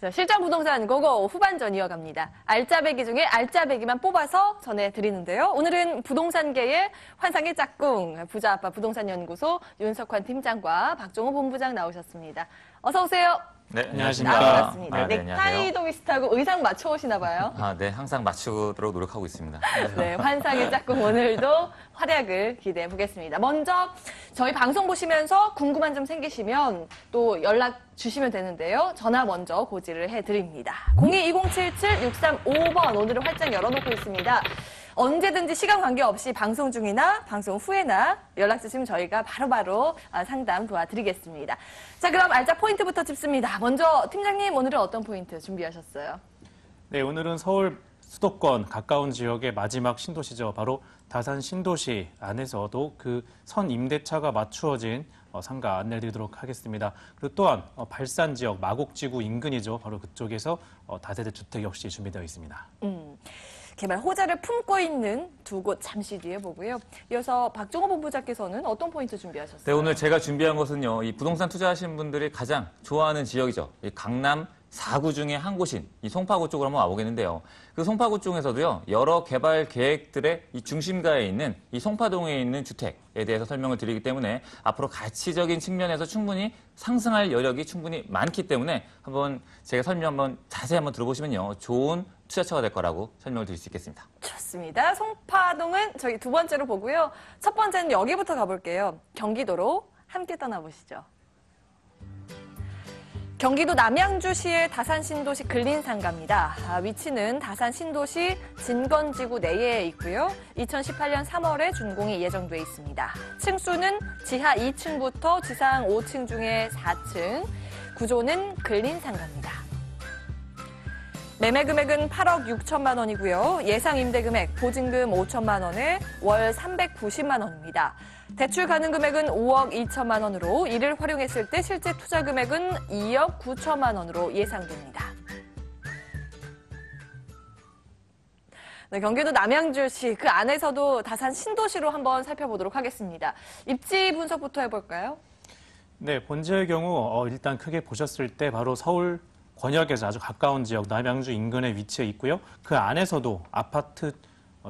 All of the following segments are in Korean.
자, 실전 부동산 고고 후반전 이어갑니다. 알짜배기 중에 알짜배기만 뽑아서 전해드리는데요. 오늘은 부동산계의 환상의 짝꿍, 부자아빠 부동산연구소 윤석환 팀장과 박종호 본부장 나오셨습니다. 어서 오세요. 네, 안녕하십니까. 반갑습니다. 네, 넥타이도 비슷하고 의상 맞춰오시나 봐요. 네, 항상 맞추도록 노력하고 있습니다. 네, 환상의 짝꿍 오늘도 활약을 기대해 보겠습니다. 먼저 저희 방송 보시면서 궁금한 점 생기시면 또 연락 주시면 되는데요. 전화 먼저 고지를 해드립니다. 02-2077-6355번 오늘은 활짝 열어놓고 있습니다. 언제든지 시간 관계없이 방송 중이나 방송 후에나 연락 주시면 저희가 바로바로 상담 도와드리겠습니다. 자, 그럼 알짜 포인트부터 짚습니다. 먼저 팀장님 오늘은 어떤 포인트 준비하셨어요? 네, 오늘은 서울 수도권 가까운 지역의 마지막 신도시죠. 바로 다산 신도시 안에서도 그 선 임대차가 맞추어진 상가 안내드리도록 하겠습니다. 그리고 또한 발산 지역 마곡지구 인근이죠. 바로 그쪽에서 다세대 주택 역시 준비되어 있습니다. 개발 호재를 품고 있는 두 곳 잠시 뒤에 보고요. 이어서 박종호 본부장께서는 어떤 포인트 준비하셨어요? 네, 오늘 제가 준비한 것은요, 이 부동산 투자하시는 분들이 가장 좋아하는 지역이죠. 이 강남 4구 중에 한 곳인 이 송파구 쪽으로 한번 와보겠는데요. 그 송파구 쪽에서도요, 여러 개발 계획들의 이 중심가에 있는 이 송파동에 있는 주택에 대해서 설명을 드리기 때문에 앞으로 가치적인 측면에서 충분히 상승할 여력이 충분히 많기 때문에 한번 제가 설명 한번 자세히 한번 들어보시면요, 좋은 투자처가 될 거라고 설명을 드릴 수 있겠습니다. 좋습니다. 송파동은 저희 두 번째로 보고요. 첫 번째는 여기부터 가볼게요. 경기도로 함께 떠나보시죠. 경기도 남양주시의 다산신도시 근린상가입니다. 위치는 다산신도시 진건지구 내에 있고요. 2018년 3월에 준공이 예정돼 있습니다. 층수는 지하 2층부터 지상 5층 중에 4층, 구조는 근린상가입니다. 매매 금액은 8억 6천만 원이고요. 예상 임대 금액 보증금 5천만 원에 월 390만 원입니다. 대출 가능 금액은 5억 2천만 원으로 이를 활용했을 때 실제 투자 금액은 2억 9천만 원으로 예상됩니다. 네, 경기도 남양주시 그 안에서도 다산 신도시로 한번 살펴보도록 하겠습니다. 입지 분석부터 해볼까요? 네, 본지의 경우 일단 크게 보셨을 때 바로 서울 권역에서 아주 가까운 지역 남양주 인근에 위치해 있고요. 그 안에서도 아파트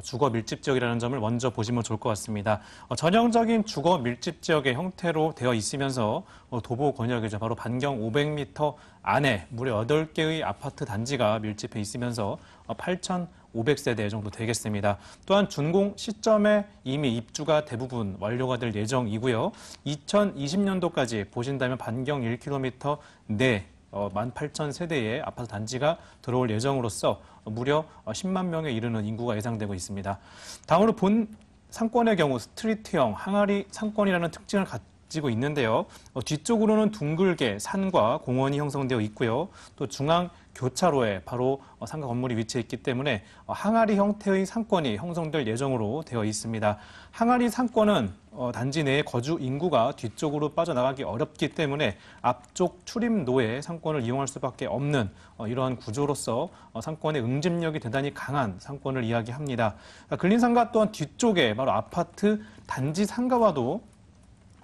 주거 밀집 지역이라는 점을 먼저 보시면 좋을 것 같습니다. 전형적인 주거 밀집 지역의 형태로 되어 있으면서 도보 권역이죠. 바로 반경 500m 안에 무려 8개의 아파트 단지가 밀집해 있으면서 8,500세대 정도 되겠습니다. 또한 준공 시점에 이미 입주가 대부분 완료가 될 예정이고요. 2020년도까지 보신다면 반경 1km 내 18,000세대의 아파트 단지가 들어올 예정으로서 무려 10만 명에 이르는 인구가 예상되고 있습니다. 다음으로 본 상권의 경우 스트리트형 항아리 상권이라는 특징을 가지고 있는데요. 뒤쪽으로는 둥글게 산과 공원이 형성되어 있고요. 또 중앙 교차로에 바로 상가 건물이 위치해 있기 때문에 항아리 형태의 상권이 형성될 예정으로 되어 있습니다. 항아리 상권은 단지 내의 거주 인구가 뒤쪽으로 빠져나가기 어렵기 때문에 앞쪽 출입로의 상권을 이용할 수밖에 없는 이러한 구조로서 상권의 응집력이 대단히 강한 상권을 이야기합니다. 근린상가 또한 뒤쪽에 바로 아파트 단지 상가와도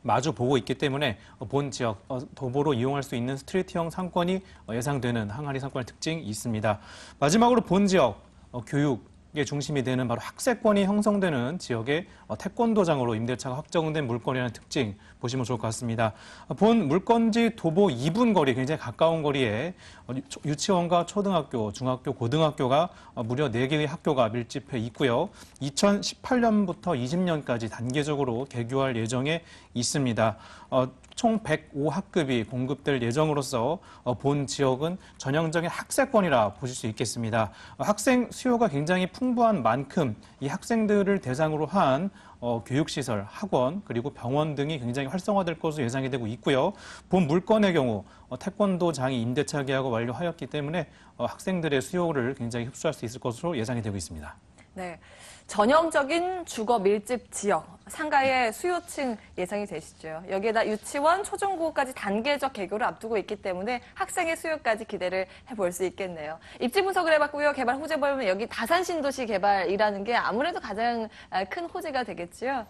마주 보고 있기 때문에 본 지역 도보로 이용할 수 있는 스트리트형 상권이 예상되는 항아리 상권의 특징이 있습니다. 마지막으로 본 지역 교육의 중심이 되는 바로 학세권이 형성되는 지역의 태권도장으로 임대차가 확정된 물건이라는 특징 보시면 좋을 것 같습니다. 본 물건지 도보 2분 거리, 굉장히 가까운 거리에 유치원과 초등학교, 중학교, 고등학교가 무려 4개의 학교가 밀집해 있고요. 2018년부터 20년까지 단계적으로 개교할 예정에 있습니다. 총 105학급이 공급될 예정으로서 본 지역은 전형적인 학세권이라 보실 수 있겠습니다. 학생 수요가 굉장히 풍부한 만큼 이 학생들을 대상으로 한 교육시설, 학원, 그리고 병원 등이 굉장히 활성화될 것으로 예상이 되고 있고요. 본 물건의 경우 태권도장이 임대차 계약을 완료하였기 때문에 학생들의 수요를 굉장히 흡수할 수 있을 것으로 예상이 되고 있습니다. 네, 전형적인 주거 밀집 지역, 상가의 수요층 예상이 되시죠. 여기에다 유치원, 초중고까지 단계적 개교를 앞두고 있기 때문에 학생의 수요까지 기대를 해볼 수 있겠네요. 입지 분석을 해봤고요. 개발 호재 보면 여기 다산신도시 개발이라는 게 아무래도 가장 큰 호재가 되겠죠.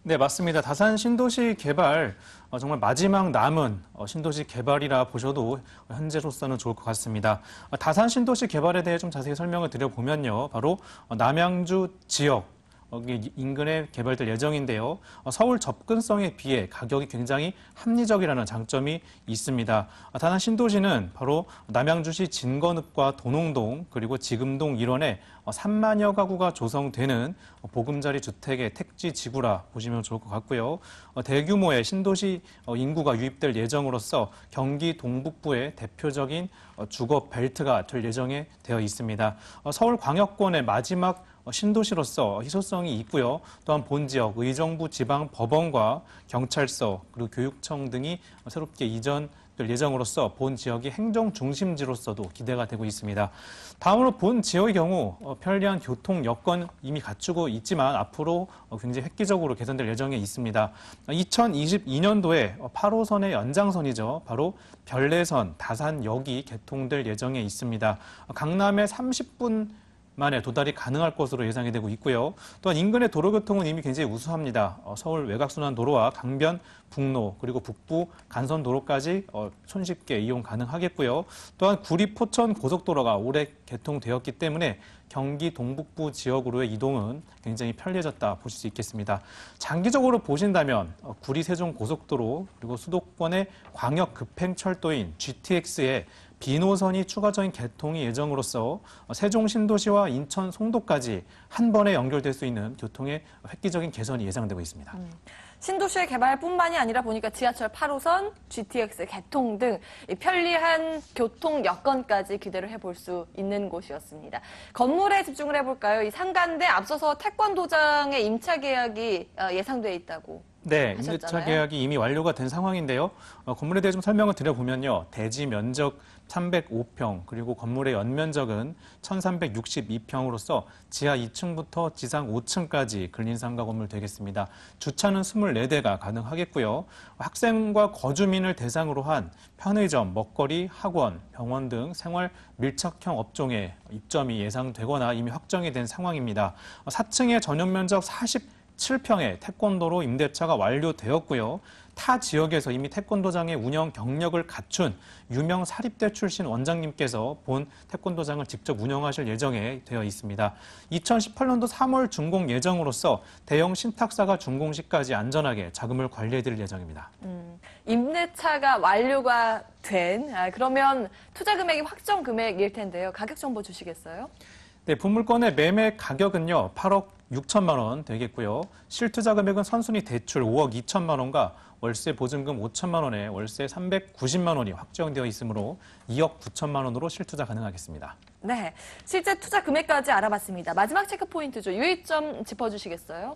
네, 맞습니다. 다산 신도시 개발 정말 마지막 남은 신도시 개발이라 보셔도 현재로서는 좋을 것 같습니다. 다산 신도시 개발에 대해 좀 자세히 설명을 드려보면요. 바로 남양주 지역 여기 인근에 개발될 예정인데요. 서울 접근성에 비해 가격이 굉장히 합리적이라는 장점이 있습니다. 다산 신도시는 바로 남양주시 진건읍과 도농동 그리고 지금동 일원에 3만여 가구가 조성되는 보금자리 주택의 택지 지구라 보시면 좋을 것 같고요. 대규모의 신도시 인구가 유입될 예정으로서 경기 동북부의 대표적인 주거 벨트가 될 예정에 되어 있습니다. 서울광역권의 마지막 신도시로서 희소성이 있고요. 또한 본 지역 의정부 지방법원과 경찰서 그리고 교육청 등이 새롭게 이전될 예정으로서 본 지역이 행정 중심지로서도 기대가 되고 있습니다. 다음으로 본 지역의 경우 편리한 교통 여건 이미 갖추고 있지만 앞으로 굉장히 획기적으로 개선될 예정에 있습니다. 2022년도에 8호선의 연장선이죠. 바로 별내선 다산역이 개통될 예정에 있습니다. 강남에 30분 만에 도달이 가능할 것으로 예상이 되고 있고요. 또한 인근의 도로교통은 이미 굉장히 우수합니다. 서울 외곽순환도로와 강변, 북로 그리고 북부 간선도로까지 손쉽게 이용 가능하겠고요. 또한 구리 포천 고속도로가 올해 개통되었기 때문에 경기 동북부 지역으로의 이동은 굉장히 편리해졌다 보실 수 있겠습니다. 장기적으로 보신다면 구리 세종 고속도로 그리고 수도권의 광역 급행철도인 GTX의 비노선이 추가적인 개통이 예정으로서 세종 신도시와 인천 송도까지 한 번에 연결될 수 있는 교통의 획기적인 개선이 예상되고 있습니다. 신도시의 개발뿐만이 아니라 보니까 지하철 8호선, GTX 개통 등 편리한 교통 여건까지 기대를 해볼 수 있는 곳이었습니다. 건물에 집중을 해볼까요? 이 상가인데 앞서서 태권도장의 임차 계약이 예상돼 있다고. 네, 하셨잖아요. 임대차 계약이 이미 완료가 된 상황인데요. 건물에 대해 좀 설명을 드려보면요. 대지 면적 305평, 그리고 건물의 연면적은 1362평으로서 지하 2층부터 지상 5층까지 근린상가 건물 되겠습니다. 주차는 24대가 가능하겠고요. 학생과 거주민을 대상으로 한 편의점, 먹거리, 학원, 병원 등 생활 밀착형 업종에 입점이 예상되거나 이미 확정이 된 상황입니다. 4층의 전용 면적 47평의 태권도로 임대차가 완료되었고요. 타 지역에서 이미 태권도장의 운영 경력을 갖춘 유명 사립대 출신 원장님께서 본 태권도장을 직접 운영하실 예정에 되어 있습니다. 2018년도 3월 준공 예정으로서 대형 신탁사가 준공 시까지 안전하게 자금을 관리해드릴 예정입니다. 임대차가 완료가 된, 그러면 투자 금액이 확정 금액일 텐데요. 가격 정보 주시겠어요? 네, 분물권의 매매 가격은요, 8억 6천만 원 되겠고요. 실투자 금액은 선순위 대출 5억 2천만 원과 월세 보증금 5천만 원에 월세 390만 원이 확정되어 있으므로 2억 9천만 원으로 실투자 가능하겠습니다. 네, 실제 투자 금액까지 알아봤습니다. 마지막 체크 포인트죠. 유의점 짚어주시겠어요?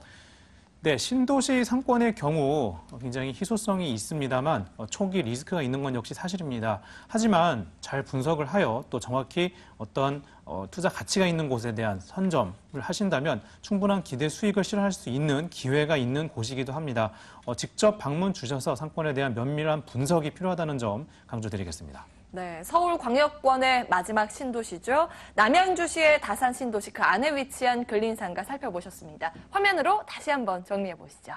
네, 신도시 상권의 경우 굉장히 희소성이 있습니다만 초기 리스크가 있는 건 역시 사실입니다. 하지만 잘 분석을 하여 또 정확히 어떤 투자 가치가 있는 곳에 대한 선점을 하신다면 충분한 기대 수익을 실현할 수 있는 기회가 있는 곳이기도 합니다. 직접 방문 주셔서 상권에 대한 면밀한 분석이 필요하다는 점 강조드리겠습니다. 네, 서울광역권의 마지막 신도시죠. 남양주시의 다산 신도시 그 안에 위치한 근린상가 살펴보셨습니다. 화면으로 다시 한번 정리해 보시죠.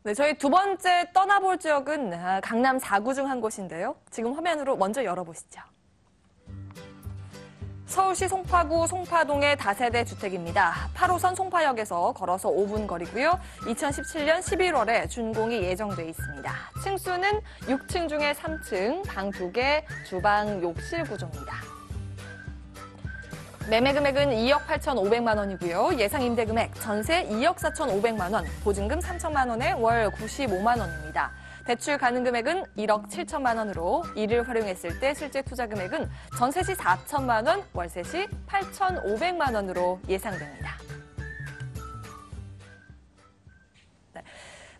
네, 저희 두 번째 떠나볼 지역은 강남 4구 중 한 곳인데요. 지금 화면으로 먼저 열어보시죠. 서울시 송파구 송파동의 다세대 주택입니다. 8호선 송파역에서 걸어서 5분 거리고요. 2017년 11월에 준공이 예정돼 있습니다. 층수는 6층 중에 3층, 방 2개, 주방, 욕실 구조입니다. 매매 금액은 2억 8,500만 원이고요. 예상 임대 금액 전세 2억 4,500만 원, 보증금 3천만 원에 월 95만 원입니다. 대출 가능 금액은 1억 7천만 원으로 이를 활용했을 때 실제 투자 금액은 전세 시 4천만 원, 월세 시 8,500만 원으로 예상됩니다.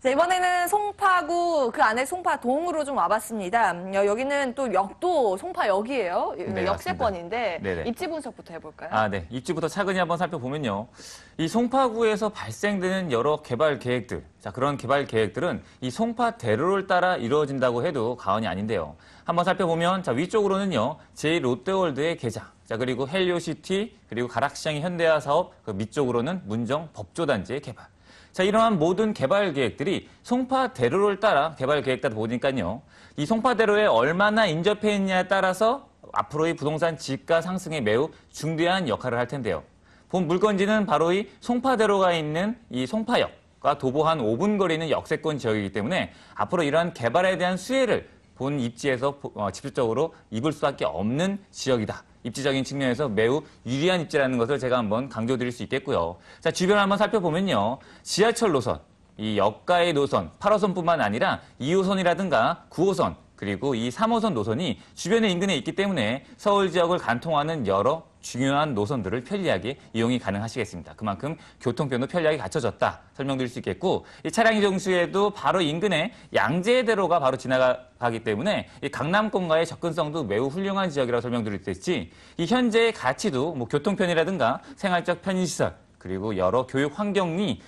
자, 이번에는 송파구 그 안에 송파동으로 좀 와봤습니다. 여기는 또 역도 송파역이에요. 네, 역세권인데 네네. 입지 분석부터 해볼까요? 네. 입지부터 차근히 한번 살펴보면요. 이 송파구에서 발생되는 여러 개발 계획들, 자, 그런 개발 계획들은 이 송파대로를 따라 이루어진다고 해도 과언이 아닌데요. 한번 살펴보면, 자, 위쪽으로는요, 제2롯데월드의 개장, 자, 그리고 헬리오시티, 그리고 가락시장의 현대화 사업, 그 밑쪽으로는 문정 법조단지의 개발. 자, 이러한 모든 개발 계획들이 송파대로를 따라 개발 계획이다 보니까요. 이 송파대로에 얼마나 인접해 있냐에 따라서 앞으로의 부동산 지가 상승에 매우 중대한 역할을 할 텐데요. 본 물건지는 바로 이 송파대로가 있는 이 송파역과 도보 한 5분 거리는 역세권 지역이기 때문에 앞으로 이러한 개발에 대한 수혜를 본 입지에서 직접적으로 입을 수밖에 없는 지역이다. 입지적인 측면에서 매우 유리한 입지라는 것을 제가 한번 강조드릴 수 있겠고요. 자, 주변을 한번 살펴보면요. 지하철 노선, 이 역가의 노선, 8호선뿐만 아니라 2호선이라든가 9호선, 그리고 이 3호선 노선이 주변에 인근에 있기 때문에 서울 지역을 관통하는 여러 중요한 노선들을 편리하게 이용이 가능하시겠습니다. 그만큼 교통편도 편리하게 갖춰졌다 설명드릴 수 있겠고, 이 차량 이동 시에도 바로 인근에 양재대로가 바로 지나가기 때문에 이 강남권과의 접근성도 매우 훌륭한 지역이라고 설명드릴 수 있지, 이 현재의 가치도 뭐 교통편이라든가 생활적 편의시설, 그리고 여러 교육 환경이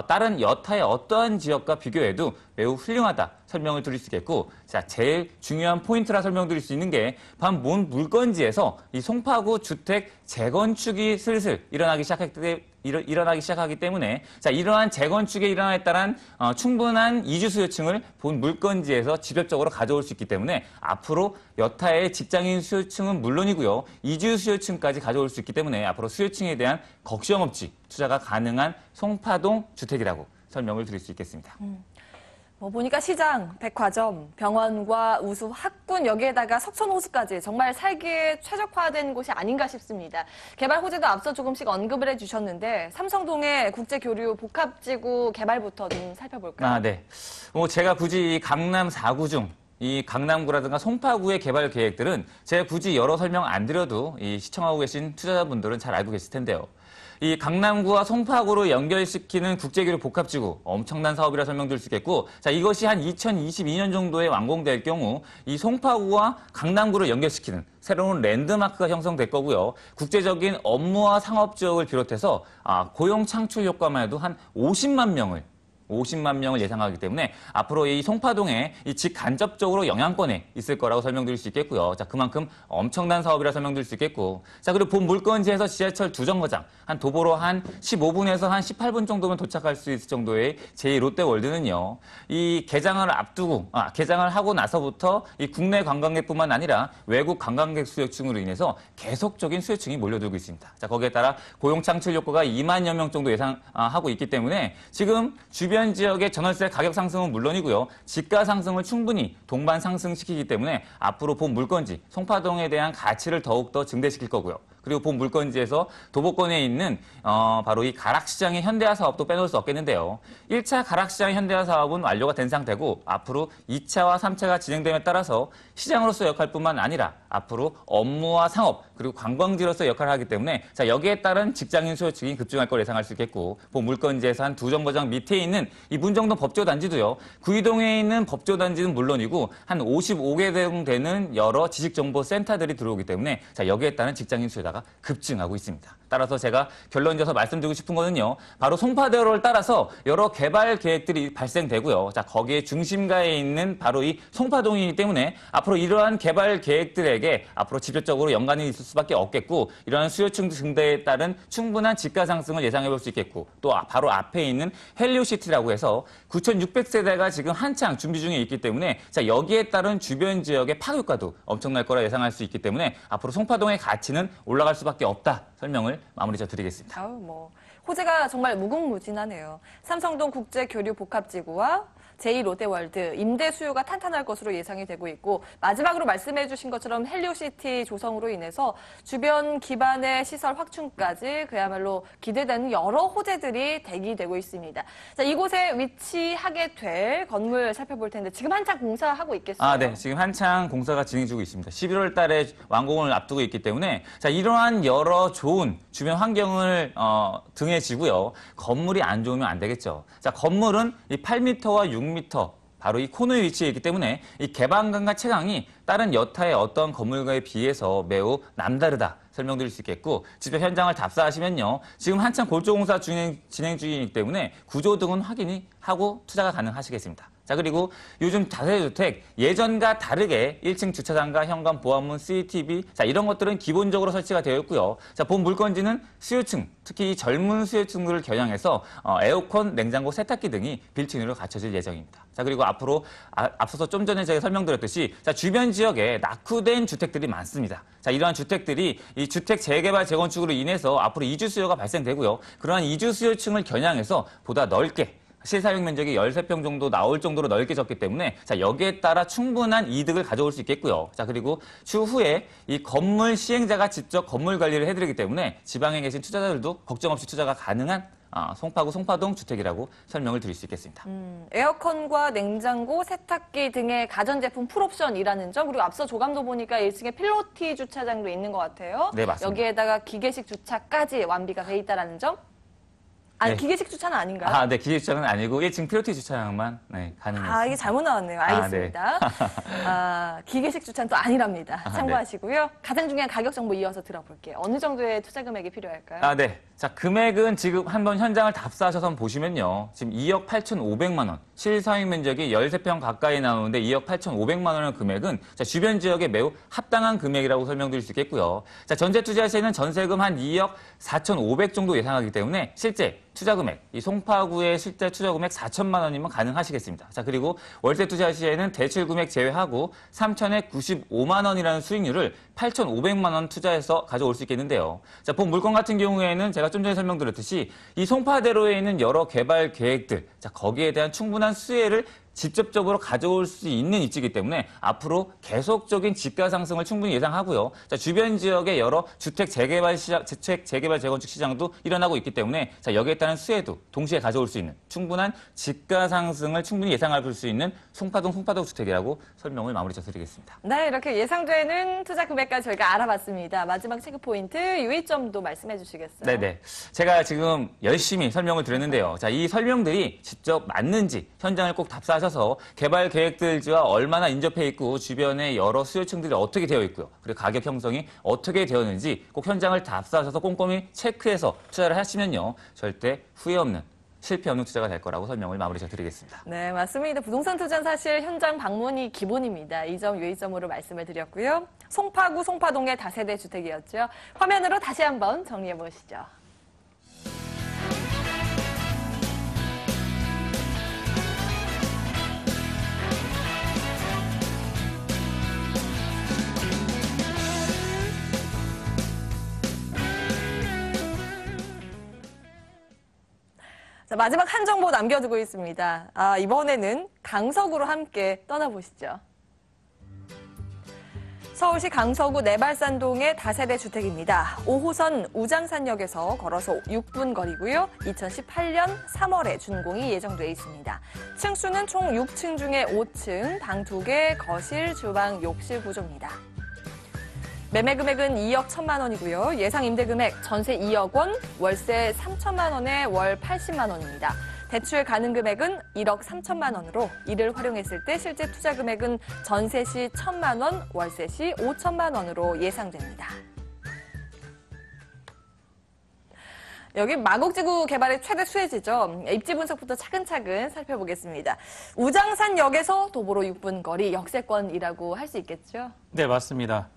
다른 여타의 어떠한 지역과 비교해도 매우 훌륭하다 설명을 드릴 수 있겠고, 자, 제일 중요한 포인트라 설명드릴 수 있는 게 본 물건지에서 이 송파구 주택 재건축이 슬슬 일어나기 시작하기 때문에, 자, 이러한 재건축에 일어남에 따른 충분한 이주 수요층을 본 물건지에서 직접적으로 가져올 수 있기 때문에 앞으로 여타의 직장인 수요층은 물론이고요, 이주 수요층까지 가져올 수 있기 때문에 앞으로 수요층에 대한 걱정 없이 투자가 가능한 송파동 주택이라고 설명을 드릴 수 있겠습니다. 보니까 시장, 백화점, 병원과 우수 학군, 여기에다가 석촌호수까지 정말 살기에 최적화된 곳이 아닌가 싶습니다. 개발 호재도 앞서 조금씩 언급을 해주셨는데 삼성동의 국제교류 복합지구 개발부터 좀 살펴볼까요? 네. 제가 굳이 이 강남 4구 중 이 강남구라든가 송파구의 개발 계획들은 제가 굳이 여러 설명 안 드려도 이 시청하고 계신 투자자분들은 잘 알고 계실 텐데요. 이 강남구와 송파구로 연결시키는 국제교류 복합지구, 엄청난 사업이라 설명드릴 수 있겠고, 자, 이것이 한 2022년 정도에 완공될 경우 이 송파구와 강남구를 연결시키는 새로운 랜드마크가 형성될 거고요. 국제적인 업무와 상업 지역을 비롯해서 고용 창출 효과만 해도 한 50만 명을 예상하기 때문에 앞으로 이 송파동에 이 직간접적으로 영향권에 있을 거라고 설명드릴 수 있겠고요. 자, 그만큼 엄청난 사업이라 설명드릴 수 있겠고, 자, 그리고 본 물건지에서 지하철 2정거장, 한 도보로 한 15분에서 한 18분 정도면 도착할 수 있을 정도의 제2롯데월드는요, 이 개장을 하고 나서부터 이 국내 관광객뿐만 아니라 외국 관광객 수요층으로 인해서 계속적인 수요층이 몰려들고 있습니다. 자, 거기에 따라 고용 창출 효과가 2만여 명 정도 예상하고 있기 때문에 지금 주변 지역의 전월세 가격 상승은 물론이고요, 지가 상승을 충분히 동반 상승시키기 때문에 앞으로 본 물건지 송파동에 대한 가치를 더욱더 증대시킬 거고요. 그리고 본 물건지에서 도보권에 있는 바로 이 가락시장의 현대화 사업도 빼놓을 수 없겠는데요. 1차 가락시장 현대화 사업은 완료가 된 상태고 앞으로 2차와 3차가 진행됨에 따라서 시장으로서 역할뿐만 아니라 앞으로 업무와 상업 그리고 관광지로서 역할을 하기 때문에, 자, 여기에 따른 직장인 수요층이 급증할 걸 예상할 수 있겠고, 본 물건지에서 한 2정거장 밑에 있는 이 문정동 법조단지도요, 구이동에 있는 법조단지는 물론이고 한 55개 되는 여러 지식정보센터들이 들어오기 때문에, 자, 여기에 따른 직장인 수요가 급증하고 있습니다. 따라서 제가 결론지어서 말씀드리고 싶은 거는요, 바로 송파대로를 따라서 여러 개발 계획들이 발생되고요. 자, 거기에 중심가에 있는 바로 이 송파동이기 때문에 앞으로 이러한 개발 계획들에게 앞으로 직접적으로 연관이 있을 수밖에 없겠고, 이러한 수요층 증대에 따른 충분한 지가 상승을 예상해 볼 수 있겠고, 또 바로 앞에 있는 헬리오시티라고 해서 9,600세대가 지금 한창 준비 중에 있기 때문에, 자, 여기에 따른 주변 지역의 파급효과도 엄청날 거라 예상할 수 있기 때문에 앞으로 송파동의 가치는 올라갈 수밖에 없다 설명을 마무리 드리겠습니다. 호재가 정말 무궁무진하네요. 삼성동 국제교류 복합지구와 제2롯데월드 임대 수요가 탄탄할 것으로 예상이 되고 있고 마지막으로 말씀해 주신 것처럼 헬리오시티 조성으로 인해서 주변 기반의 시설 확충까지 그야말로 기대되는 여러 호재들이 대기되고 있습니다. 자, 이곳에 위치하게 될 건물 살펴볼 텐데 지금 한창 공사하고 있겠어요? 네. 지금 한창 공사가 진행 중이고 있습니다. 11월 달에 완공을 앞두고 있기 때문에 자, 이러한 여러 좋은 주변 환경을 등에 지고요. 건물이 안 좋으면 안 되겠죠. 자, 건물은 이 8m와 6m 바로 이 코너에 위치해 있기 때문에 이 개방감과 채광이 다른 여타의 어떤 건물과에 비해서 매우 남다르다 설명드릴 수 있겠고 직접 현장을 답사하시면요. 지금 한창 골조공사 진행 중이기 때문에 구조 등은 확인이 하고 투자가 가능하시겠습니다. 자, 그리고 요즘 다세대주택 예전과 다르게 1층 주차장과 현관 보안문, CCTV 자, 이런 것들은 기본적으로 설치가 되어 있고요. 자, 본 물건지는 수요층, 특히 젊은 수요층들을 겨냥해서 에어컨, 냉장고, 세탁기 등이 빌트인으로 갖춰질 예정입니다. 자, 그리고 앞으로 앞서서 좀 전에 제가 설명드렸듯이 자, 주변 지역에 낙후된 주택들이 많습니다. 자, 이러한 주택들이 이 주택 재개발 재건축으로 인해서 앞으로 이주 수요가 발생되고요. 그러한 이주 수요층을 겨냥해서 보다 넓게 실사용 면적이 13평 정도 나올 정도로 넓게 졌기 때문에 자, 여기에 따라 충분한 이득을 가져올 수 있겠고요. 자, 그리고 추후에 이 건물 시행자가 직접 건물 관리를 해드리기 때문에 지방에 계신 투자자들도 걱정 없이 투자가 가능한 송파구 송파동 주택이라고 설명을 드릴 수 있겠습니다. 에어컨과 냉장고, 세탁기 등의 가전제품 풀옵션이라는 점, 그리고 앞서 조감도 보니까 1층에 필로티 주차장도 있는 것 같아요. 네, 맞습니다. 여기에다가 기계식 주차까지 완비가 돼 있다는 점? 아니, 네. 기계식 주차는 아닌가요? 네, 기계 주차는 아니고 1층 필로티 주차장만 가능합니다. 이게 잘못 나왔네요. 알겠습니다. 기계식 주차는 또 아니랍니다. 참고하시고요. 네. 가장 중요한 가격 정보 이어서 들어볼게요. 어느 정도의 투자 금액이 필요할까요? 네. 자, 금액은 지금 한번 현장을 답사하셔서 한번 보시면요. 지금 2억 8,500만 원, 실사용 면적이 13평 가까이 나오는데 2억 8,500만 원의 금액은 자, 주변 지역에 매우 합당한 금액이라고 설명드릴 수 있겠고요. 자, 전세 투자 시에는 전세금 한 2억 4,500 정도 예상하기 때문에 실제 투자 금액, 이 송파구의 실제 투자 금액 4천만 원이면 가능하시겠습니다. 자, 그리고 월세 투자 시에는 대출 금액 제외하고 3천에 95만 원이라는 수익률을 8,500만 원 투자해서 가져올 수 있겠는데요. 자, 본 물건 같은 경우에는 제가 좀 전에 설명드렸듯이 이 송파대로에 있는 여러 개발 계획들, 자, 거기에 대한 충분한 수혜를 직접적으로 가져올 수 있는 입지이기 때문에 앞으로 계속적인 집가 상승을 충분히 예상하고요. 자, 주변 지역의 여러 주택 재개발 재건축 시장도 일어나고 있기 때문에 자, 여기에 따른 수혜도 동시에 가져올 수 있는 충분한 집가 상승을 충분히 예상할 수 있는 송파동 주택이라고 설명을 마무리 드리겠습니다. 네, 이렇게 예상되는 투자 금액까지 저희가 알아봤습니다. 마지막 체크 포인트, 유의점도 말씀해 주시겠어요? 네네. 제가 지금 열심히 설명을 드렸는데요. 자, 이 설명들이 직접 맞는지 현장을 꼭 답사하셔서 개발 계획들과 얼마나 인접해 있고 주변의 여러 수요층들이 어떻게 되어 있고요. 그리고 가격 형성이 어떻게 되었는지 꼭 현장을 답사하셔서 꼼꼼히 체크해서 투자를 하시면요. 절대 후회 없는 실패 없는 투자가 될 거라고 설명을 마무리 드리겠습니다. 네, 맞습니다. 부동산 투자는 사실 현장 방문이 기본입니다. 이 점 유의점으로 말씀을 드렸고요. 송파구 송파동의 다세대 주택이었죠. 화면으로 다시 한번 정리해 보시죠. 자, 마지막 한 정보 남겨두고 있습니다. 이번에는 강서구로 함께 떠나보시죠. 서울시 강서구 내발산동의 다세대 주택입니다. 5호선 우장산역에서 걸어서 6분 거리고요. 2018년 3월에 준공이 예정돼 있습니다. 층수는 총 6층 중에 5층, 방 2개, 거실, 주방, 욕실 구조입니다. 매매 금액은 2억 1천만 원이고요. 예상 임대 금액 전세 2억 원, 월세 3천만 원에 월 80만 원입니다. 대출 가능 금액은 1억 3천만 원으로 이를 활용했을 때 실제 투자 금액은 전세 시 1천만 원, 월세 시 5천만 원으로 예상됩니다. 여기 마곡지구 개발의 최대 수혜지죠. 입지 분석부터 차근차근 살펴보겠습니다. 우장산역에서 도보로 6분 거리 역세권이라고 할 수 있겠죠? 네, 맞습니다.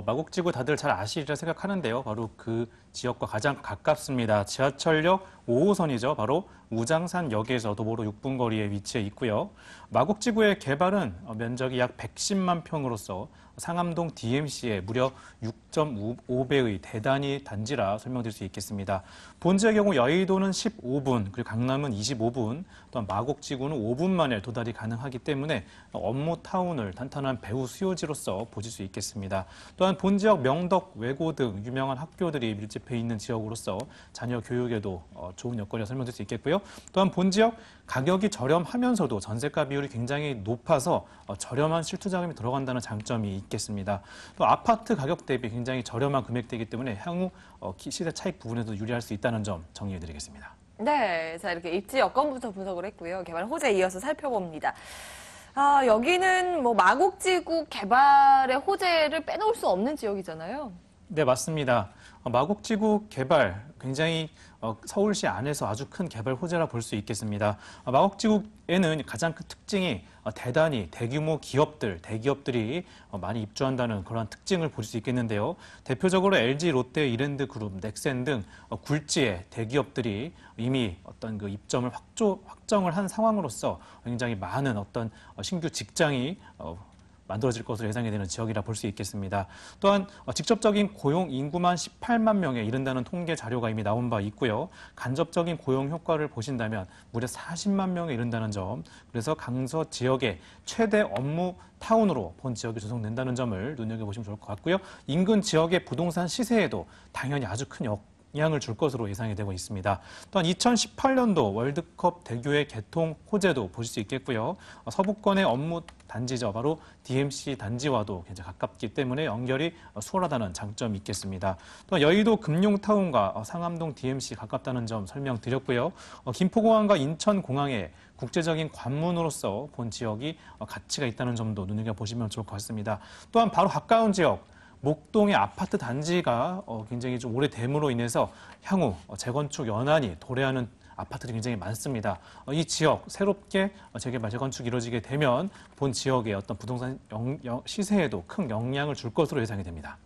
마곡지구 다들 잘 아시리라 생각하는데요. 바로 그 지역과 가장 가깝습니다. 지하철역 5호선이죠. 바로 우장산역에서 도보로 6분 거리에 위치해 있고요. 마곡지구의 개발은 면적이 약 110만 평으로서 상암동 DMC의 무려 6.5배의 대단위 단지라 설명드릴 수 있겠습니다. 본지의 경우 여의도는 15분, 그리고 강남은 25분, 또한 마곡지구는 5분 만에 도달이 가능하기 때문에 업무 타운을 탄탄한 배후 수요지로서 보실 수 있겠습니다. 또한 본 지역 명덕, 외고 등 유명한 학교들이 밀집해 있는 지역으로서 자녀 교육에도 좋은 여건이라 설명드릴 수 있겠고요. 또한 본 지역 가격이 저렴하면서도 전세가 비율이 굉장히 높아서 저렴한 실투자금이 들어간다는 장점이 있겠습니다. 또 아파트 가격 대비 굉장히 저렴한 금액대이기 때문에 향후 시세 차익 부분에도 유리할 수 있다는 점 정리해드리겠습니다. 네, 자 이렇게 입지 여건부터 분석을 했고요. 개발 호재 이어서 살펴봅니다. 여기는 뭐 마곡지구 개발의 호재를 빼놓을 수 없는 지역이잖아요. 네, 맞습니다. 마곡지구 개발 굉장히 서울시 안에서 아주 큰 개발 호재라 볼 수 있겠습니다. 마곡지구에는 가장 큰 특징이 대단히 대규모 기업들, 대기업들이 많이 입주한다는 그런 특징을 볼 수 있겠는데요. 대표적으로 LG, 롯데, 이랜드그룹, 넥센 등 굴지의 대기업들이 이미 어떤 그 입점을 확정을 한 상황으로서 굉장히 많은 어떤 신규 직장이 만들어질 것으로 예상이 되는 지역이라 볼 수 있겠습니다. 또한 직접적인 고용 인구만 18만 명에 이른다는 통계 자료가 이미 나온 바 있고요. 간접적인 고용 효과를 보신다면 무려 40만 명에 이른다는 점, 그래서 강서 지역의 최대 업무 타운으로 본 지역이 조성된다는 점을 눈여겨보시면 좋을 것 같고요. 인근 지역의 부동산 시세에도 당연히 아주 큰 영향을 줄 것으로 예상이 되고 있습니다. 또한 2018년도 월드컵 대교의 개통 호재도 보실 수 있겠고요. 서부권의 업무 단지죠. 바로 DMC 단지와도 굉장히 가깝기 때문에 연결이 수월하다는 장점이 있겠습니다. 또 여의도 금융타운과 상암동 DMC 가깝다는 점 설명드렸고요. 김포공항과 인천공항의 국제적인 관문으로서 본 지역이 가치가 있다는 점도 눈여겨보시면 좋을 것 같습니다. 또한 바로 가까운 지역, 목동의 아파트 단지가 굉장히 좀 오래됨으로 인해서 향후 재건축 연한이 도래하는 아파트들이 굉장히 많습니다. 이 지역 새롭게 재개발, 재건축이 이루어지게 되면 본 지역의 어떤 부동산 시세에도 큰 영향을 줄 것으로 예상이 됩니다.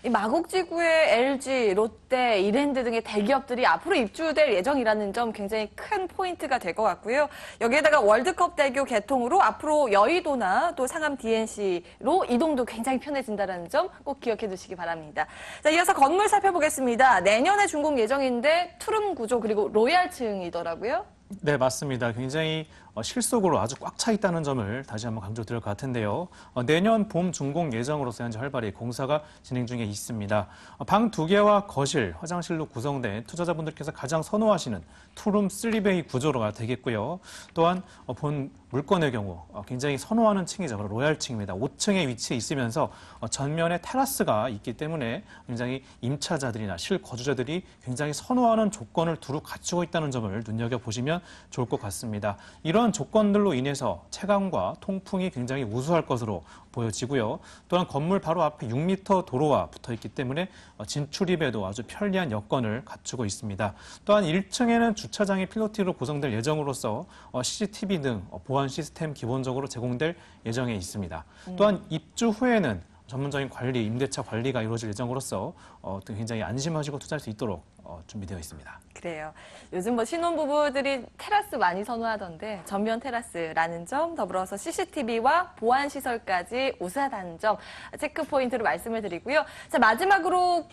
이 마곡지구의 LG, 롯데, 이랜드 등의 대기업들이 앞으로 입주될 예정이라는 점 굉장히 큰 포인트가 될 것 같고요. 여기에다가 월드컵 대교 개통으로 앞으로 여의도나 또 상암 DNC로 이동도 굉장히 편해진다는 점 꼭 기억해 두시기 바랍니다. 자, 이어서 건물 살펴보겠습니다. 내년에 준공 예정인데 투룸 구조 그리고 로얄층이더라고요. 네, 맞습니다. 굉장히 실속으로 아주 꽉 차 있다는 점을 다시 한번 강조드릴 것 같은데요. 내년 봄 준공 예정으로서 현재 활발히 공사가 진행 중에 있습니다. 방 2개와 거실, 화장실로 구성된 투자자분들께서 가장 선호하시는 투룸 3베이 구조가 되겠고요. 또한 본 물건의 경우 굉장히 선호하는 층이죠. 바로 로얄층입니다. 5층에 위치해 있으면서 전면에 테라스가 있기 때문에 굉장히 임차자들이나 실거주자들이 굉장히 선호하는 조건을 두루 갖추고 있다는 점을 눈여겨보시면 좋을 것 같습니다. 이런 조건들로 인해서 채광과 통풍이 굉장히 우수할 것으로 보여지고요. 또한 건물 바로 앞에 6m 도로와 붙어 있기 때문에 진출입에도 아주 편리한 여건을 갖추고 있습니다. 또한 1층에는 주차장이 필로티로 구성될 예정으로서 CCTV 등 보안 시스템 기본적으로 제공될 예정에 있습니다. 또한 입주 후에는 전문적인 관리, 임대차 관리가 이루어질 예정으로서 굉장히 안심하시고 투자할 수 있도록 준비되어 있습니다. 그래요. 요즘 뭐 신혼부부들이 테라스 많이 선호하던데 전면 테라스라는 점, 더불어서 CCTV와 보안 시설까지 우수하다는 점 체크 포인트로 말씀을 드리고요. 자, 마지막으로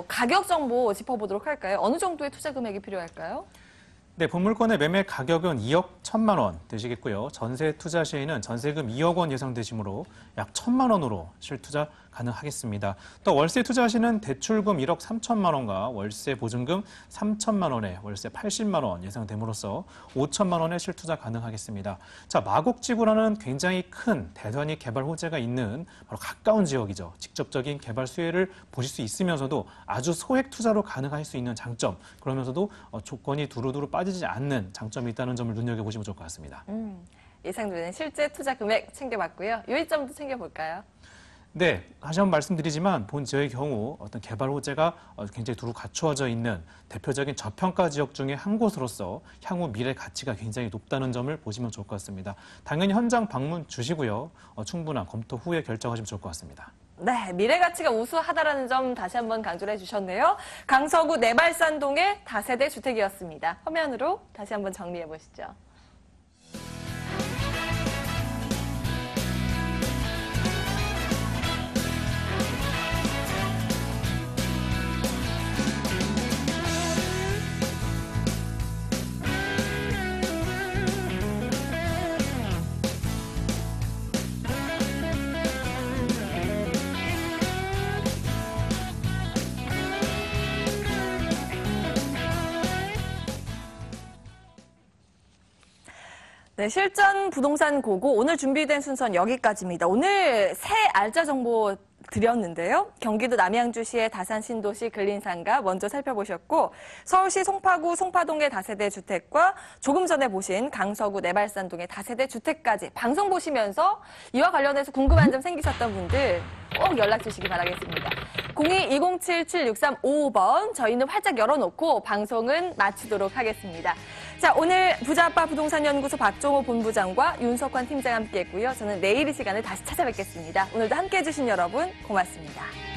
가격 정보 짚어보도록 할까요? 어느 정도의 투자 금액이 필요할까요? 네, 본물건의 매매 가격은 2억 1천만 원 되시겠고요. 전세 투자 시에는 전세금 2억 원 예상되시므로 약 1천만 원으로 실투자 가능하겠습니다. 또 월세 투자시는 대출금 1억 3천만 원과 월세 보증금 3천만 원에 월세 80만 원 예상됨으로써 5천만 원의 실투자 가능하겠습니다. 자, 마곡지구라는 굉장히 큰 대단히 개발 호재가 있는 바로 가까운 지역이죠. 직접적인 개발 수혜를 보실 수 있으면서도 아주 소액 투자로 가능할 수 있는 장점, 그러면서도 조건이 두루두루 빠지지 않는 장점이 있다는 점을 눈여겨보시면 좋을 것 같습니다. 예상되는 실제 투자 금액 챙겨봤고요. 요일점도 챙겨볼까요? 네, 다시 한번 말씀드리지만 본 지역의 경우 어떤 개발 호재가 굉장히 두루 갖추어져 있는 대표적인 저평가 지역 중에 한 곳으로서 향후 미래 가치가 굉장히 높다는 점을 보시면 좋을 것 같습니다. 당연히 현장 방문 주시고요. 충분한 검토 후에 결정하시면 좋을 것 같습니다. 네, 미래 가치가 우수하다라는 점 다시 한번 강조를 해주셨네요. 강서구 내발산동의 다세대 주택이었습니다. 화면으로 다시 한번 정리해 보시죠. 네, 실전 부동산 고고 오늘 준비된 순서는 여기까지입니다. 오늘 새 알짜 정보 드렸는데요. 경기도 남양주시의 다산 신도시 근린상가 먼저 살펴보셨고 서울시 송파구 송파동의 다세대 주택과 조금 전에 보신 강서구 내발산동의 다세대 주택까지 방송 보시면서 이와 관련해서 궁금한 점 생기셨던 분들 꼭 연락 주시기 바라겠습니다. 02-207-7635번 저희는 활짝 열어놓고 방송은 마치도록 하겠습니다. 자, 오늘 부자아빠 부동산연구소 박종호 본부장과 윤석환 팀장 함께했고요. 저는 내일 이 시간에 다시 찾아뵙겠습니다. 오늘도 함께해 주신 여러분 고맙습니다.